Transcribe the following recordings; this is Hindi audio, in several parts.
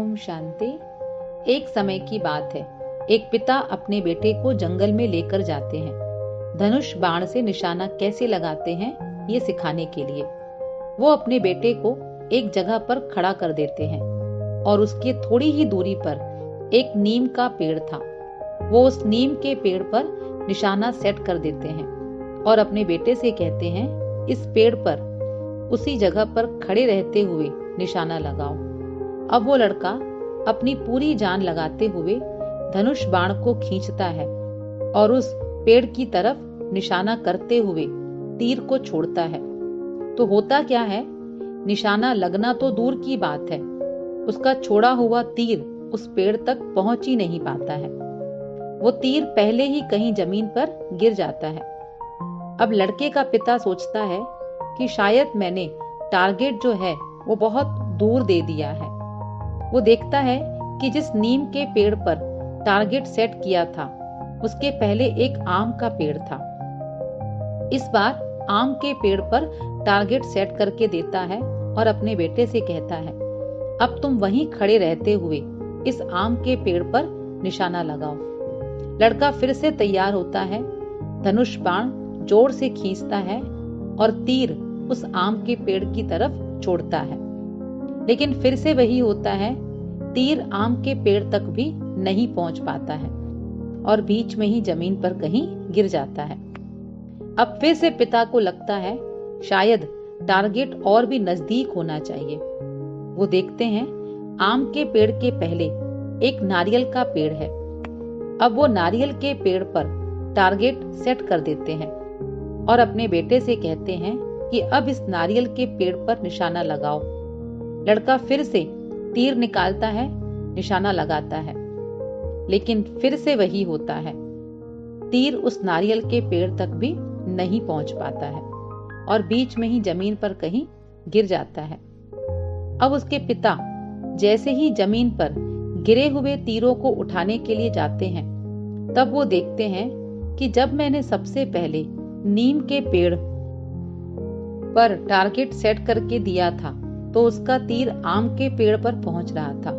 ओम शांति। एक समय की बात है। एक पिता अपने बेटे को जंगल में लेकर जाते हैं। धनुष बाण से निशाना कैसे लगाते हैं ये सिखाने के लिए। वो अपने बेटे को एक जगह पर खड़ा कर देते हैं और उसके थोड़ी ही दूरी पर एक नीम का पेड़ था। वो उस नीम के पेड़ पर निशाना सेट कर देते हैं और अपने बेटे से कहते हैं, इस पेड़ पर उसी जगह पर खड़े रहते हुए निशाना लगाओ। अब वो लड़का अपनी पूरी जान लगाते हुए धनुष बाण को खींचता है और उस पेड़ की तरफ निशाना करते हुए तीर को छोड़ता है। तो होता क्या है, निशाना लगना तो दूर की बात है, उसका छोड़ा हुआ तीर उस पेड़ तक पहुंच ही नहीं पाता है। वो तीर पहले ही कहीं जमीन पर गिर जाता है। अब लड़के का पिता सोचता है कि शायद मैंने टारगेट जो है वो बहुत दूर दे दिया है। वो देखता है कि जिस नीम के पेड़ पर टारगेट सेट किया था उसके पहले एक आम का पेड़ था। इस बार आम के पेड़ पर टारगेट सेट करके देता है और अपने बेटे से कहता है, अब तुम वहीं खड़े रहते हुए इस आम के पेड़ पर निशाना लगाओ। लड़का फिर से तैयार होता है, धनुष बाण जोर से खींचता है और तीर उस आम के पेड़ की तरफ छोड़ता है। लेकिन फिर से वही होता है, तीर आम के पेड़ तक भी नहीं पहुंच पाता है और बीच में ही जमीन पर कहीं गिर जाता है। अब फिर से पिता को लगता है शायद टारगेट और भी नजदीक होना चाहिए। वो देखते हैं आम के पेड़ के पहले एक नारियल का पेड़ है। अब वो नारियल के पेड़ पर टारगेट सेट कर देते हैं और अपने बेटे से कहते हैं कि अब इस नारियल के पेड़ पर निशाना लगाओ। लड़का फिर से तीर निकालता है, निशाना लगाता है, लेकिन फिर से वही होता है, तीर उस नारियल के पेड़ तक भी नहीं पहुंच पाता है और बीच में ही जमीन पर कहीं गिर जाता है। अब उसके पिता जैसे ही जमीन पर गिरे हुए तीरों को उठाने के लिए जाते हैं, तब वो देखते हैं कि जब मैंने सबसे पहले नीम के पेड़ पर टारगेट सेट करके दिया था तो उसका तीर आम के पेड़ पर पहुंच रहा था,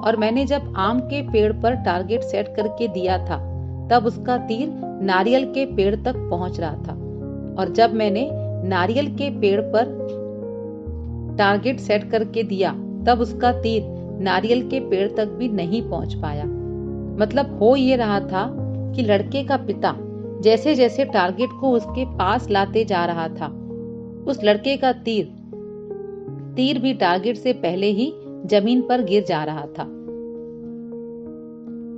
और मैंने जब आम के पेड़ पर टारगेट सेट करके दिया था तब उसका तीर नारियल के पेड़ तक पहुंच रहा था, और जब मैंने नारियल के पेड़ पर टारगेट सेट करके दिया तब उसका तीर नारियल के पेड़ तक भी नहीं पहुंच पाया। मतलब हो ये रहा था कि लड़के का पिता जैसे जैसे टारगेट को उसके पास लाते जा रहा था, उस लड़के का तीर भी टारगेट से पहले ही जमीन पर गिर जा रहा था।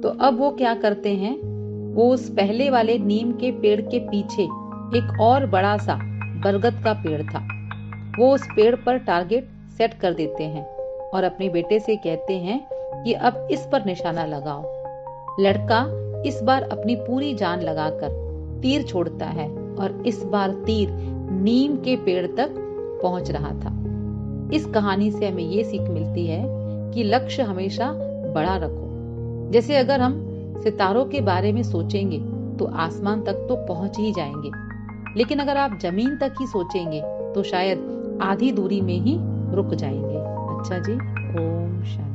तो अब वो क्या करते हैं, वो उस पहले वाले नीम के पेड़ के पीछे एक और बड़ा सा बरगद का पेड़ था, वो उस पेड़ पर टारगेट सेट कर देते हैं और अपने बेटे से कहते हैं कि अब इस पर निशाना लगाओ। लड़का इस बार अपनी पूरी जान लगाकर तीर छोड़ता है और इस बार तीर नीम के पेड़ तक पहुंच रहा था। इस कहानी से हमें ये सीख मिलती है कि लक्ष्य हमेशा बड़ा रखो। जैसे अगर हम सितारों के बारे में सोचेंगे तो आसमान तक तो पहुंच ही जाएंगे, लेकिन अगर आप जमीन तक ही सोचेंगे तो शायद आधी दूरी में ही रुक जाएंगे। अच्छा जी, ओम शांति।